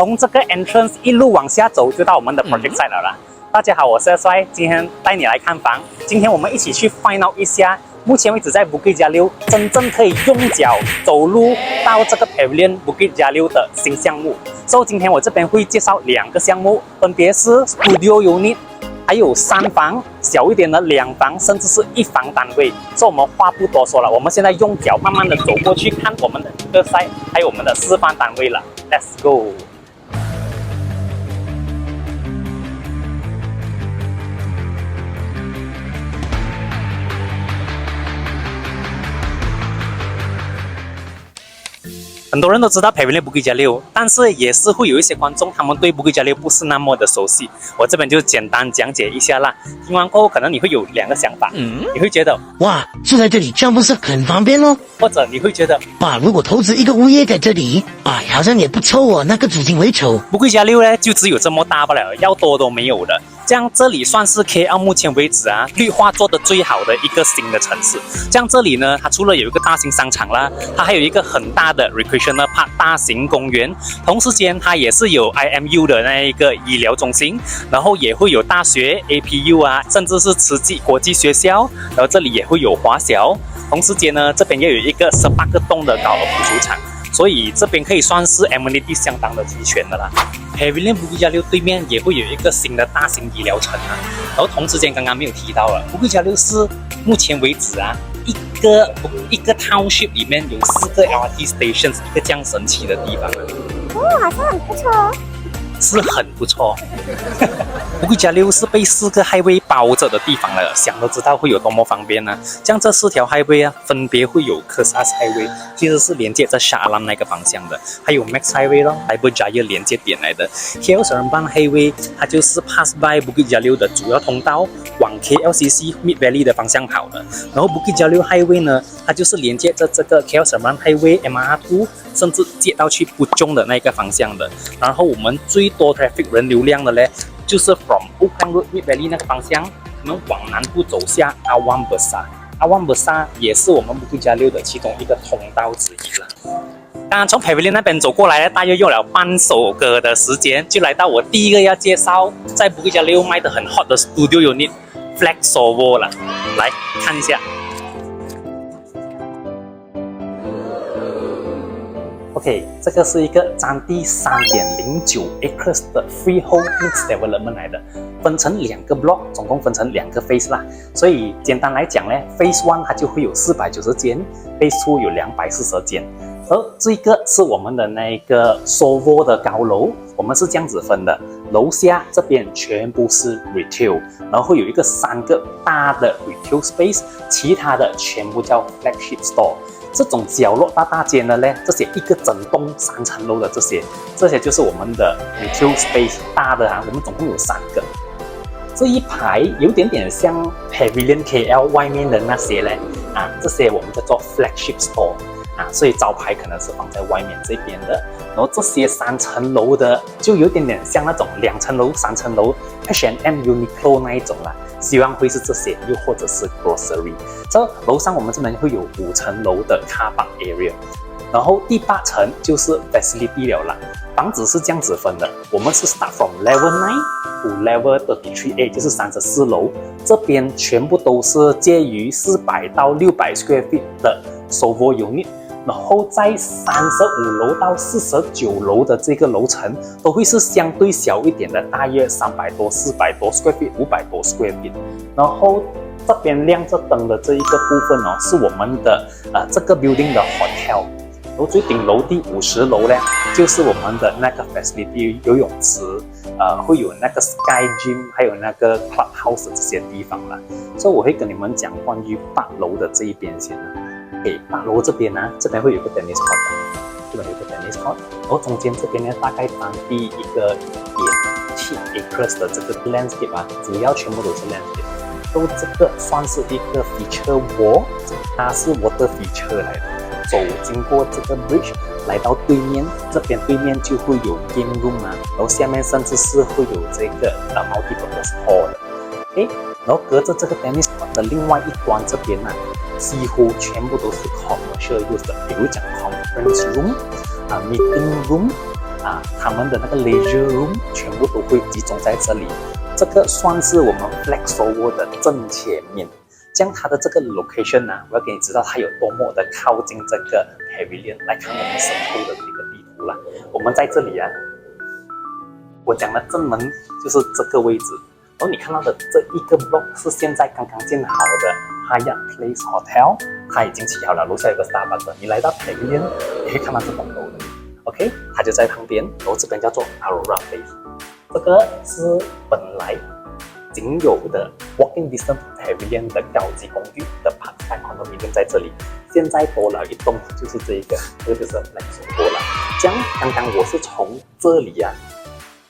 从这个 entrance 一路往下走，就到我们的 project site 了啦。大家好，我是帅，今天带你来看房。今天我们一起去 find out 一下，目前为止在 Bukit Jalil 真正可以用脚走路到这个 Pavilion Bukit Jalil 的新项目。所以今天我这边会介绍2个项目，分别是 Studio Unit， 还有3房，小一点的2房，甚至是1房单位。所以我们话不多说了，我们现在用脚慢慢的走过去看我们的这个 site， 还有我们的示范单位了。Let's go！很多人都知道 Pavilion Bukit Jalil， 但是也是会有一些观众他们对 Bukit Jalil 不是那么的熟悉。我这边就简单讲解一下啦。听完过后，可能你会有2个想法，你会觉得哇，住在这里这样不是很方便哦？或者你会觉得哇，如果投资一个物业在这里，啊，好像也不错哦，那个租金为丑。Bukit Jalil 呢，就只有这么大不了，要多都没有的。这样这里算是 KL 目前为止绿化做得最好的一个新的城市。这样这里呢，它除了有一个大型商场啦，它还有一个很大的 recreational park 大型公园，同时间它也是有 IMU 的那一个医疗中心，然后也会有大学 APU 甚至是慈济国际学校，然后这里也会有华小，同时间呢，这边也有一个18个洞的高尔夫球场。所以这边可以算是 amenity 相当的齐全的啦。Pavilion Bukit Jalil 对面也会有一个新的大型医疗城然后同时间刚刚没有提到了 Bukit Jalil 是目前为止一个 township 里面有4个 LRT stations， 一个这样神奇的地方好像很不错哦。是很不错。Bukit Jalil 是被4个 highway 包着的地方了，想都知道会有多么方便呢。像这4条 highway 分别会有 Kesas Highway， 其实是连接在 Shah Alam 那个方向的，还有 Max Highway 咯 ，Iber Jaya 连接点来的。KL Seremban Highway 它就是 pass by Bukit Jalil 的主要通道，往 KLCC Mid Valley 的方向跑的。然后 Bukit Jalil Highway 呢，它就是连接着这个 KL Seremban Highway MR2， 甚至接到去Puchong 的那个方向的。然后我们最多 traffic 人流量的呢，就是 from Upang Road Mid Valley 那个方向，我们往南部走下 Awam Besar。Awam Besar 也是我们 Bukit Jalil 的其中一个通道之一了。刚刚从 Pavilion 那边走过来，大约用了半首歌的时间，就来到我第一个要介绍在 Bukit Jalil 卖得很 hot 的 Studio Unit Flex Sovo 了。来看一下。OK， 这个是一个占地3.09 acres 的 freehold mixed development 来的，分成2个 block， 总共分成2个 phase 啦。所以简单来讲呢 ，phase 1它就会有490间 ，phase 2有240间。而这个是我们的那个 Sovo 的高楼，我们是这样子分的，楼下这边全部是 retail， 然后会有一个3个大的 retail space， 其他的全部叫 flagship store。这种角落大间的呢，这些一个整栋3层楼的这些就是我们的 retail space 大的我们总共有3个。这一排有点点像 Pavilion KL 外面的那些呢，这些我们叫做 flagship store。所以招牌可能是放在外面这边的，然后这些3层楼的就有点点像那种2层楼、3层楼 H&M、Uniqlo 那一种啦，希望会是这些，又或者是 grocery。这楼上我们这边会有5层楼的 car park area， 然后第8层就是 facility 了啦。房子是这样子分的，我们是 start from level 9 to level 33A， 就是34楼，这边全部都是介于400到600 square feet 的 Sovo unit。然后在35楼到49楼的这个楼层都会是相对小一点的，大约300多、400多 square feet、500多 square feet。然后这边亮着灯的这一个部分是我们的这个 building 的 hotel。然后最顶楼第50楼呢，就是我们的那个 facility 游泳池，会有那个 sky gym， 还有那个 clubhouse 这些地方啦。所以我会跟你们讲关于8楼的这一边先8楼这边这边会有一个 tennis court， 这边有一个 tennis court， 然后中间这边呢，大概占地一个7 acres 的这个 landscape 主要全部都是 landscape。都这个算是一个 feature wall， 它是 water feature 来的。走经过这个 bridge 来到对面，这边对面就会有 game room 然后下面甚至是会有这个multi-purpose hall 的。然后隔着这个 tennis court 的另外一端这边几乎全部都是 commercial use 的，比如讲 conference room、meeting room，他们的那个 leisure room 全部都会集中在这里。这个算是我们 FlexSoWo 的正前面。这样它的这个 location 呢，我要给你知道它有多么的靠近这个 pavilion。来看我们身后的这个地图啦。我们在这里啊，我讲的正门就是这个位置。然后你看到的这一个 block 是现在刚刚建好的 Hyatt Place Hotel， 它已经起好了，楼下有个 Starbucks。你来到 pavilion， 你可以看到这栋楼的 ，OK， 它就在旁边。然后这边叫做 Aurora Place， 这个是本来仅有的 walking distance pavilion 的高级公寓的 part-time condominium 在这里，现在多了一栋，就是这个就是 FlexSoWo 了。这样，刚刚我是从这里啊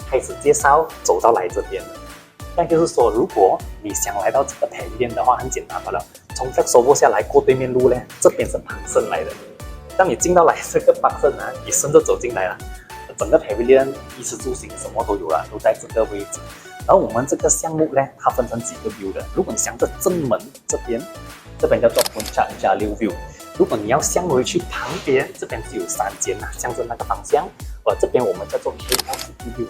开始介绍，走到来这边的。那就是说，如果你想来到这个 pavilion 的话，很简单罢了。从 FlexSoWo 下来过对面路呢，这边是旁身来的。当你进到来这个旁身啊，你顺着走进来了，整个 pavilion 衣食住行什么都有了，都在这个位置。然后我们这个项目呢，它分成几个 view 的。如果你想着正门这边叫做 Puncak Jalil View。如果你要向回去旁边，这边就有3间呐，向着那个方向。这边我们叫做 KLCC View。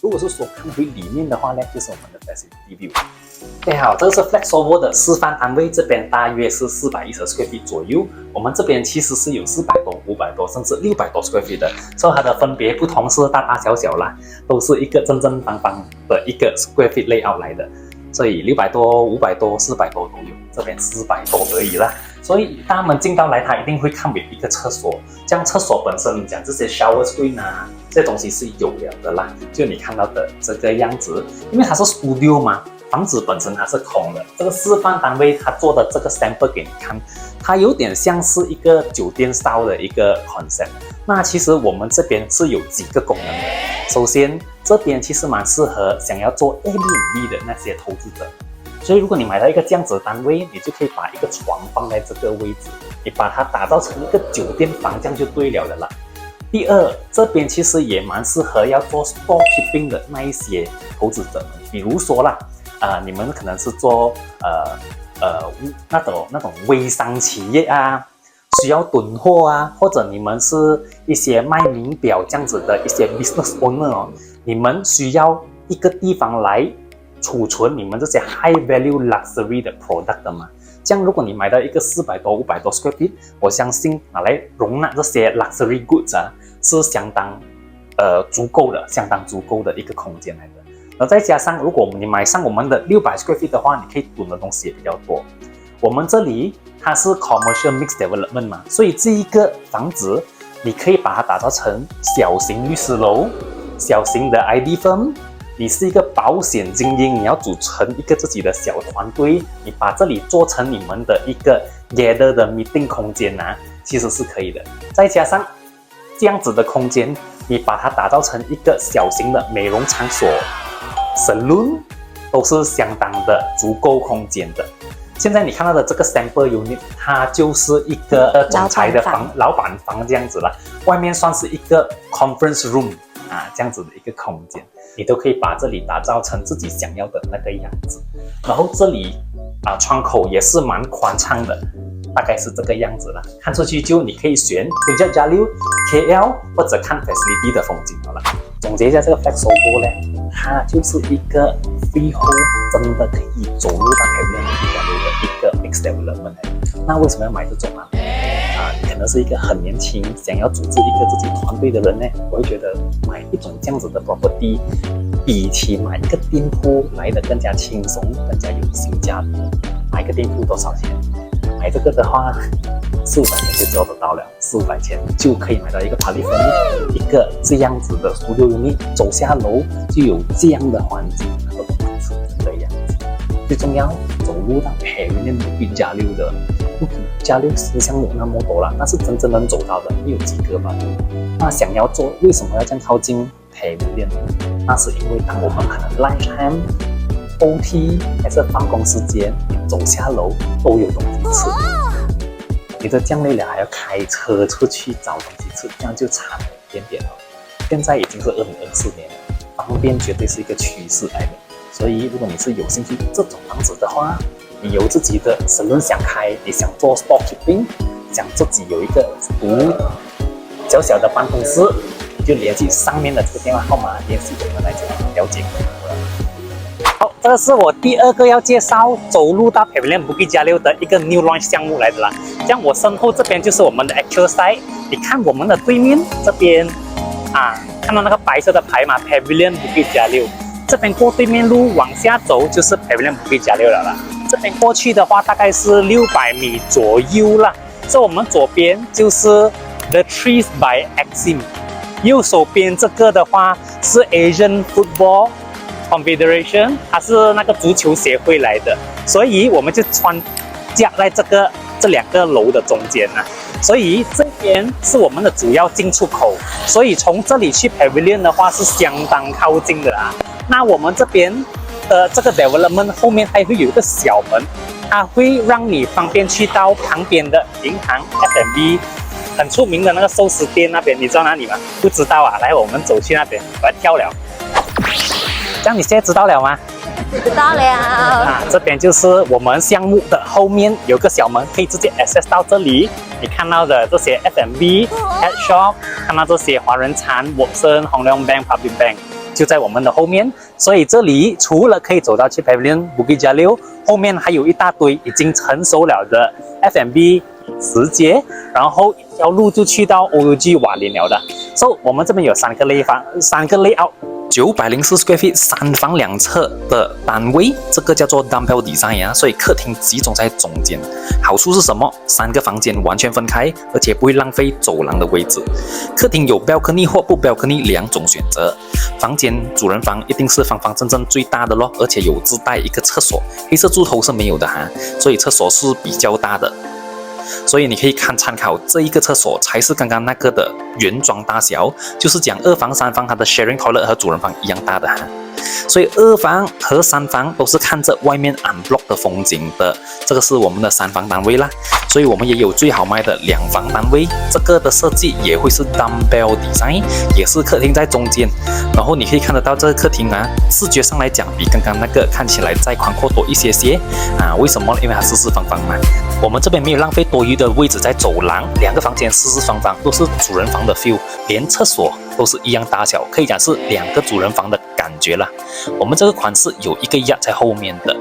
如果是说看回里面的话呢，就是我们的 Facility View。OK， 好，这个是 FlexSoWo 的示范单位，这边大约是410 square feet 左右。我们这边其实是有400多、500多，甚至600多 square feet 的，所以它的分别不同是大大小小啦，都是一个正正方方的一个 square feet layout 来的。所以600多、500多、400多都有，这边400多而已啦。所以当他们进到来，他一定会看每一个厕所。这样厕所本身讲这些 shower screen 啊，这些东西是有了的啦。就你看到的这个样子，因为它是 studio 嘛，房子本身它是空的。这个示范单位它做的这个 sample 给你看，它有点像是一个酒店 style 的一个 concept。那其实我们这边是有几个功能的。首先，这边其实蛮适合想要做 Airbnb 的那些投资者。所以如果你买到一个这样子的单位，你就可以把一个床放在这个位置，你把它打造成一个酒店房，这样就对了的啦。第二，这边其实也蛮适合要做 storekeeping 的那一些投资者们，比如说啦，你们可能是做那种微商企业啊，需要囤货啊，或者你们是一些卖名表这样子的一些 business owner 哦，你们需要一个地方来储存你们这些 high value luxury 的 product 的嘛。这样如果你买到一个400多、500多 square feet， 我相信拿来容纳这些 luxury goods 啊，是相当足够的一个空间来的。然后再加上，如果你买上我们的600 square feet 的话，你可以囤的东西也比较多。我们这里它是 commercial mixed development 嘛，所以这一个房子你可以把它打造成小型律师楼、小型的 ID firm。你是一个保险精英，你要组成一个自己的小团队，你把这里做成你们的一个 gather 的 meeting 空间啊，其实是可以的。再加上这样子的空间，你把它打造成一个小型的美容场所 salon， 都是相当的足够空间的。现在你看到的这个 sample unit， 它就是一个总裁的老板房这样子啦，外面算是一个 conference room 这样子的一个空间。你都可以把这里打造成自己想要的那个样子，然后这里窗口也是蛮宽敞的，大概是这个样子啦。看出去就你可以选 Puncak Jalil KL 或者看 Facility 的风景好了。总结一下这个 FlexSoWo 呢，它就是一个 freehold 真的可以走入到 pavilion 的一个 mixed development。那为什么要买这种啊？你可能是一个很年轻，想要组织一个自己团队的人呢，我会觉得买一种这样子的 property， 比起买一个店铺来的更加轻松，更加有性价比。买一个店铺多少钱？买这个的话，400-500钱就交得到了，400-500钱就可以买到一个 party furnish， 一个这样子的studio unit，走下楼就有这样的环境，那个房子这样子。最重要，走入到 pavilion Jalil的。Jalil是项目那么多了，但是真正能走到的没有几个吧。那想要做，为什么要这样靠近 pavilion？ 那是因为当我们可能 lunchtime、OT 还是放工时间，走下楼都有东西吃。你的这样累了还要开车出去找东西吃，这样就差了一点点了。现在已经是2024年了，方便绝对是一个趋势来的。所以如果你是有兴趣这种房子的话，你有自己的salon想开，你想做 storekeeping， 想自己有一个小小的办公室，你就联系上面的这个电话号码联系我们来了解。好，这个是我第二个要介绍走路到 Pavilion Bukit Jalil 的一个 New Launch 项目来的啦。像我身后这边就是我们的 Actual Site， 你看我们的对面这边看到那个白色的牌嘛 ，Pavilion Bukit Jalil。这边过对面路往下走就是 Pavilion Bukit Jalil 了啦。这边过去的话大概是600米左右啦。所以我们左边就是 The Trees by Exim， 右手边这个的话是 Asian Football Confederation， 它是那个足球协会来的，所以我们就夹在这两个楼的中间啊。所以这边是我们的主要进出口，所以从这里去 Pavilion 的话是相当靠近的啊。那我们这边的这个 development 后面还会有一个小门，它会让你方便去到旁边的银行 F&B， 很出名的那个寿司店那边，你知道哪里吗？不知道啊，来我们走去那边，我要跳了。这样你现在知道了吗？知道了。这边就是我们项目的后面有个小门，可以直接 access 到这里。你看到的这些 F&B、Head Shop， 看到这些华人餐、Watson、Hong Leong Bank、Public Bank， 就在我们的后面。所以这里除了可以走到去 Pavilion Bukit Jalil， 后面还有一大堆已经成熟了的 F&B 食街，然后一条路就去到 OUG 瓦林了的。所以我们这边有3个layout。904 square feet 3房2侧的单位，这个叫做 dumbbell design 啊，所以客厅集中在中间。好处是什么？3个房间完全分开，而且不会浪费走廊的位置。客厅有 balcony 或不 balcony 2种选择。房间主人房一定是方方正正最大的咯，而且有自带一个厕所，黑色柱头是没有的哈，所以厕所是比较大的。所以你可以参考这一个厕所才是刚刚那个的原装大小，就是讲2房3房它的 sharing toilet 和主人房一样大的哈。所以2房和3房都是看着外面 unblock 的风景的，这个是我们的3房单位啦。所以我们也有最好卖的2房单位，这个的设计也会是 dumbbell design， 也是客厅在中间。然后你可以看得到这个客厅啊，视觉上来讲比刚刚那个看起来再宽阔多一些些啊。为什么？因为它是4方方嘛。我们这边没有浪费多余的位置在走廊，2个房间4方方都是主人房的 feel， 连厕所都是一样大小，可以讲是2个主人房的感觉啦。我们这个款式有一个压在后面的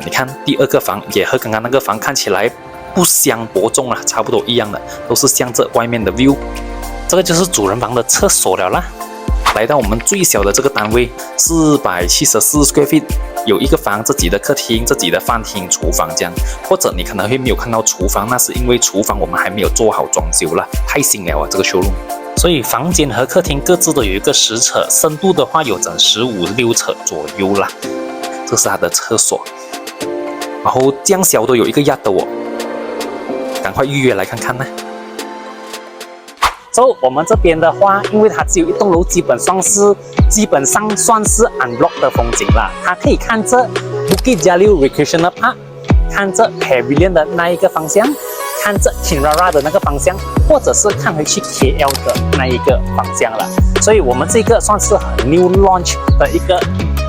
你看第2个房也和刚刚那个房看起来不相伯仲啦，差不多一样的，都是向着外面的 view。这个就是主人房的厕所了啦。来到我们最小的这个单位474 square feet， 有一个房，自己的客厅、自己的饭厅、厨房这样。或者你可能会没有看到厨房，那是因为厨房我们还没有做好装修啦，太新了啊这个 showroom。所以房间和客厅各自都有一个10尺，深度的话有整15-16尺左右啦。这是它的厕所，然后这样小都有一个压的哦，赶快预约来看看呢。我们这边的话，因为它只有1栋楼，基本上算是 unblock 的风景啦。它可以看着 Bukit Jalil Recreational Park， 看着 Pavilion 的那一个方向，看着 Kinrara 的那个方向，或者是看回去 KL 的那一个方向了。所以我们这个算是很 new launch 的一个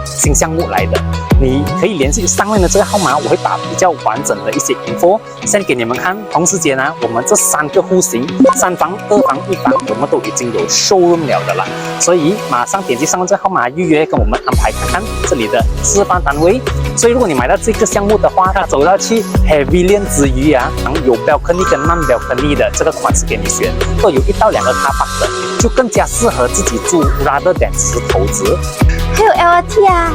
新项目来的。你可以联系上面的这个号码，我会把比较完整的一些 info send 给你们看。同时间呢，我们这3个户型，3房、2房、1房，我们都已经有 showroom 了的啦。所以马上点击上面这个号码预约，跟我们安排看看这里的示范单位。所以如果你买到这个项目的话，它走到去 Pavilion 之余有 balcony 跟 non balcony 的这个款式给你选，都有1到2个 car park 的，就更加适合自己住 rather than 只是投资。还有 LRT 啊。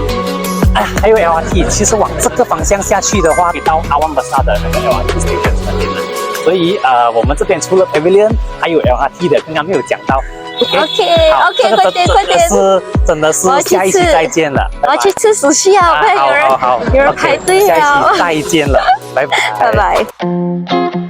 还有 LRT， 其实往这个方向下去的话，可以到阿万巴萨的那个 LRT station 那边了。所以我们这边除了 Pavilion， 还有 LRT 的，刚刚没有讲到。OK， 快点，真的是下一期再见了。我要去吃寿司啊！我看有人排队了。下一期再见了，拜拜。拜拜。